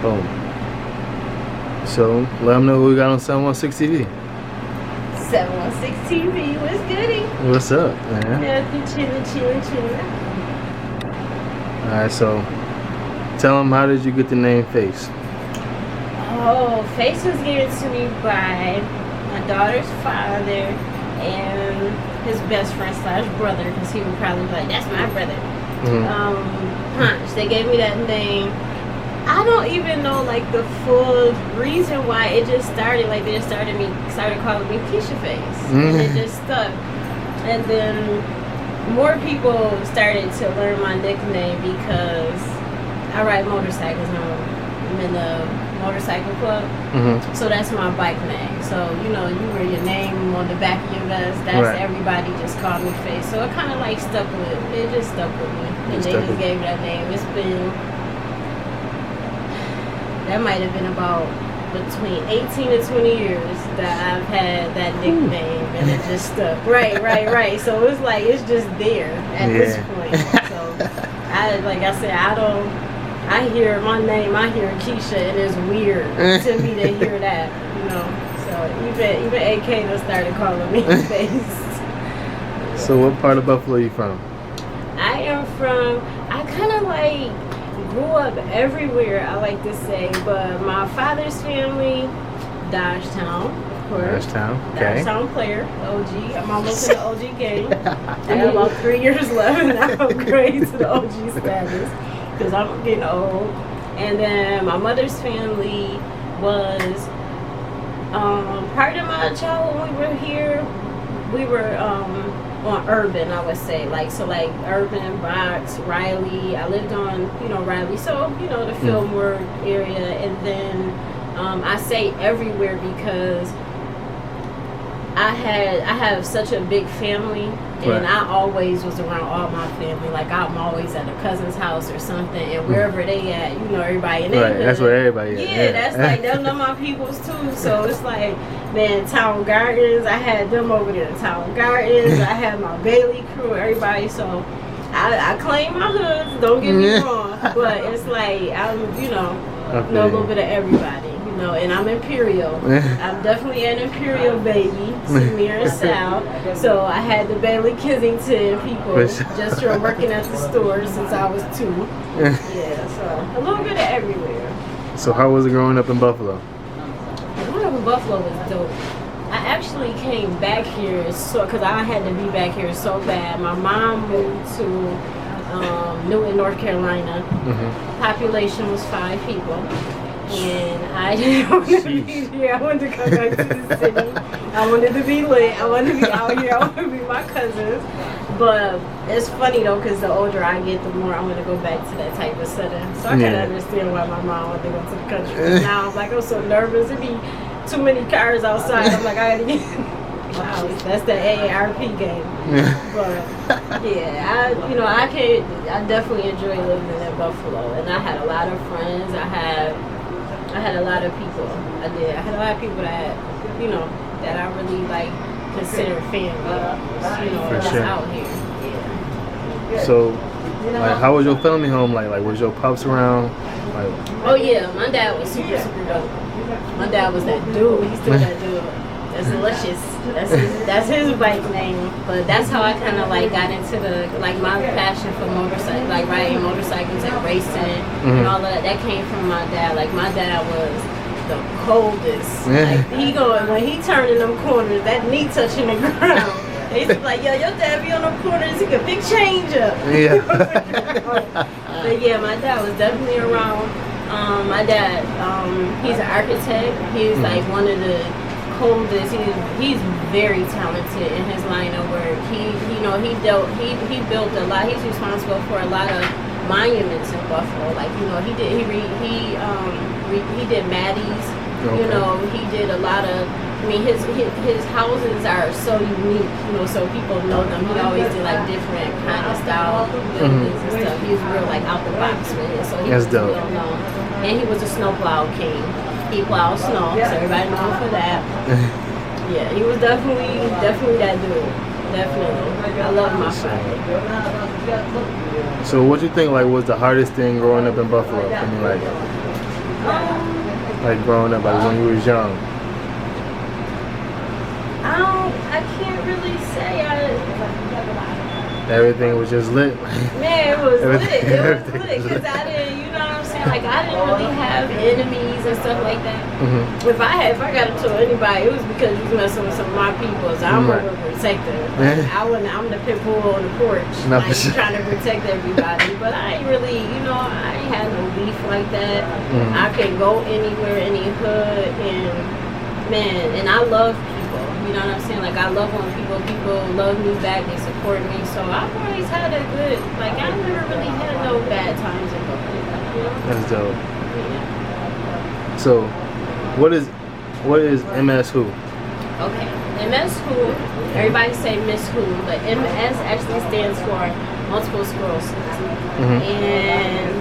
Boom. So, let them know who we got on 716 TV. 716 TV, what's goody? What's up, man? Nothing, chillin'. Alright, so, tell them, how did you get the name Face? Oh, Face was given to me by my daughter's father and his best friend / brother, because he would probably be like, that's my brother. Punch. They gave me that name. I don't even know like the full reason why it just started. Like they just started calling me Keisha Face, and it just stuck. And then more people started to learn my nickname because I ride motorcycles now. I'm in the motorcycle club, so that's my bike name. So you wear your name on the back of your vest. That's right. Everybody just called me Face. So it kind of like stuck with it. Just stuck with me, and they just gave me that name. It's been. That might have been about between 18 to 20 years that I've had that nickname, and it just stuck. Right. So it's like it's just there at this point. So I hear my name, I hear Keisha, and it's weird to me to hear that, So even AK done started calling me Face. So what part of Buffalo are you from? I kind of like grew up everywhere, I like to say, but my father's family, Dodgetown, of course. Dodgetown, okay. Dodgetown player, OG. I'm almost in the OG game. I have about 3 years left, and I upgrade to the OG status because I'm getting old. And then my mother's family was part of my childhood when we were here. We were on Urban, I would say, like Urban, Box, Riley. I lived on, Riley, so the Fillmore area, and then I say everywhere because I have such a big family, and I always was around all my family. Like I'm always at a cousin's house or something, and wherever they at, everybody in their Right, that's where everybody at. Yeah, that's like them are my peoples too. So it's like, man, Town Gardens, I had them over there. Town Gardens, I had my Bailey crew, everybody. So I claim my hoods. Don't get me wrong, but it's like I'm, know a little bit of everybody. And I'm Imperial. I'm definitely an Imperial baby, Samir and Sal. So I had the Bailey Kensington people just from working at the store since I was 2. Yeah, so a little bit of everywhere. So how was it growing up in Buffalo? Growing up in Buffalo was dope. I actually came back here because I had to be back here so bad. My mom moved to Newton, North Carolina. Population was 5 people. And I didn't want to be here. I wanted to come back to the city. I wanted to be lit. I wanted to be out here. I wanted to be with my cousins. But it's funny though, because the older I get, the more I want to go back to that type of setting. So I can understand why my mom wanted to go to the country. Now I'm like, I'm so nervous. It'd be too many cars outside. I'm like, I gotta get. Wow, that's the AARP game. But yeah, I definitely enjoy living in Buffalo, and I had a lot of friends. I had a lot of people. I had a lot of people that, that I really consider family. That's out here. Yeah. So, how was your family home? Like was your pops around? Oh yeah, my dad was super dope. My dad was that dude. He's still that dude. That's delicious. That's his bike name. But that's how I kind of got into my passion for motorcycles, riding motorcycles and racing and all of that. That came from my dad. My dad was the coldest. When he turning them corners, that knee touching the ground. They used to be like, yo, your dad be on them corners, he could big change up. Yeah. But yeah, my dad was definitely around. My dad, he's an architect. He's one of the coldest. He's very talented in his line of work. He built a lot. He's responsible for a lot of monuments in Buffalo. He did Maddie's. He did a lot of. His houses are so unique. So people know them. He always did different kind of style buildings and stuff. He was real out the box with it. So he was well known. And he was a snowplow king. He plowed snow, so everybody knows for that. Yeah, he was definitely that dude. Definitely. I love my father. So what you think was the hardest thing growing up in Buffalo? Like growing up, like when you was young. I can't really say. Everything was just lit. Man, it was lit. It was Everything lit was because lit. I didn't, you know what I'm saying? Like I didn't really have enemies and stuff like that. Mm-hmm. If I got into anybody, it was because you was messing with some of my people. So I'm Right. a protector. Like, I'm the pit bull on the porch, No, like for sure. trying to protect everybody. But I ain't really, I ain't had no beef like that. Mhm. I can go anywhere, any hood, and man, and I love people. You know what I'm saying? Like I love when people love me back, they support me. So I've always had a good, like I never really had no bad times in Brooklyn. You know? That's dope. Yeah. So, what is MS Who? Okay. MS Who, everybody say Miss Who, but MS actually stands for multiple sclerosis. Mm-hmm. And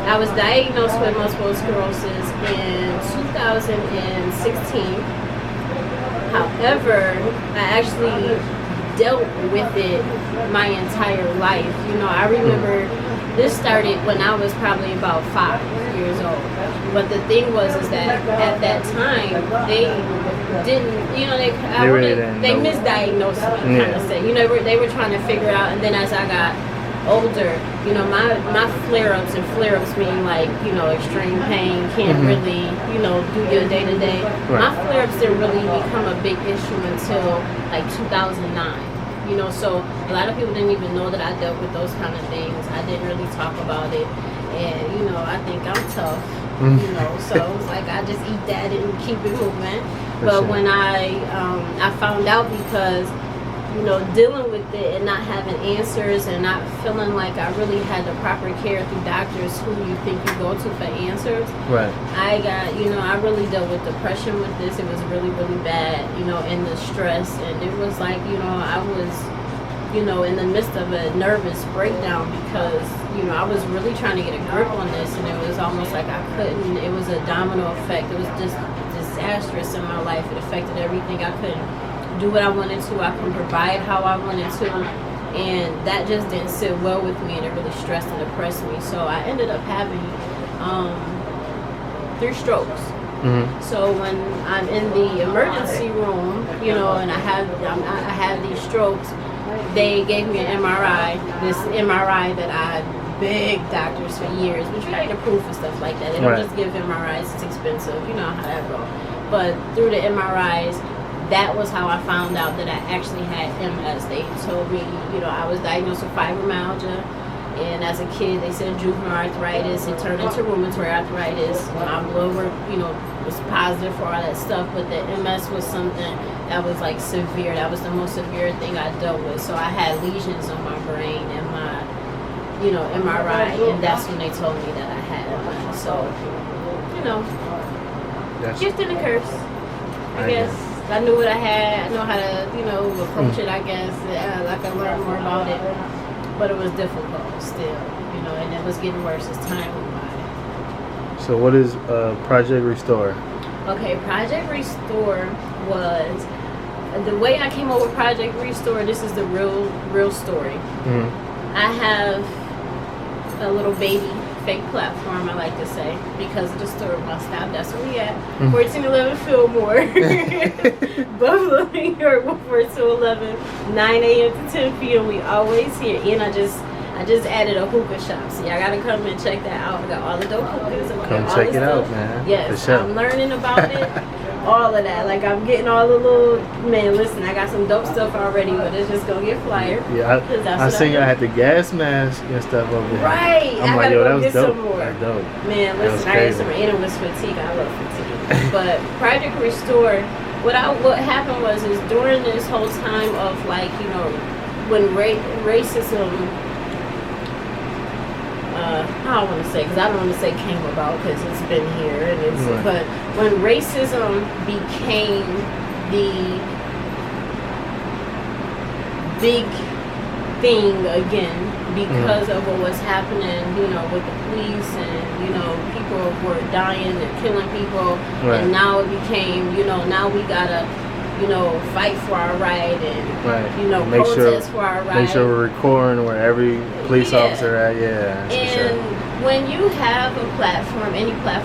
I was diagnosed with multiple sclerosis in 2016. However, I actually dealt with it my entire life. I remember this started when I was probably about 5 years old. But the thing was is that at that time they didn't, they misdiagnosed me, kind of say. They were trying to figure out, and then as I got older, my flare-ups mean like, extreme pain, can't really, do your day-to-day. Right. My flare-ups didn't really become a big issue until like 2009. So a lot of people didn't even know that I dealt with those kind of things. I didn't really talk about it, and I think I'm tough. So it was like I just eat that and keep it moving. But sure. when I found out, because dealing with it and not having answers and not feeling like I really had the proper care through doctors who you think you go to for answers. Right. I got, I really dealt with depression with this. It was really, really bad, and the stress. And it was like, I was, in the midst of a nervous breakdown because, I was really trying to get a grip on this, and it was almost like I couldn't. It was a domino effect. It was just disastrous in my life. It affected everything. I couldn't do what I wanted to. I couldn't provide how I wanted to, and that just didn't sit well with me, and it really stressed and depressed me. So I ended up having 3 strokes. Mm-hmm. So when I'm in the emergency room, and I have these strokes, they gave me an MRI. This MRI that I begged doctors for years, but you gotta get approved for stuff like that. They don't just give MRIs. It's expensive. You know how that goes. But through the MRIs, that was how I found out that I actually had MS. They told me, I was diagnosed with fibromyalgia, and as a kid, they said juvenile arthritis. It turned into rheumatoid arthritis. My blood work, was positive for all that stuff, but the MS was something that was like severe. That was the most severe thing I dealt with. So I had lesions on my brain and my, MRI, and that's when they told me that I had MS. So, gift and a curse, I guess. I knew what I had. I know how to, approach it, I guess. I could learn more about it. But it was difficult still, and it was getting worse as time went by. So what is Project Restore? Okay, Project Restore was, the way I came up with Project Restore, this is the real story. Mm-hmm. I have a little baby fake platform, I like to say, because of the store bus stop. That's where we at. 1411 Fillmore, Buffalo, New York, 14211, 9 a.m. to 10 p.m. We always here. And I just added a hookah shop. So y'all gotta come and check that out. I got all the dope hookahs. Come check it out, man. Yes, For sure. I'm learning about it. All of that. Like, I'm getting all the little, man, listen, I got some dope stuff already, but it's just gonna get flyer. Yeah, I seen y'all had the gas mask and stuff over there. Right. I'm I like, gotta yo, go that get was dope. some more. That's dope. Man, listen, I had some animals fatigue. I love fatigue. But Project Restore, what happened was during this whole time of, like, when racism, I don't want to say, because I don't want to say came about, because it's been here, and it's, right. But when racism became the big thing again, because of what was happening, with the police, and, people were dying and killing people, right. And now it became, now we gotta, fight for our right, and, right. protest for our right. Make sure we're recording where every police officer at, yeah. And when you have a platform, any platform,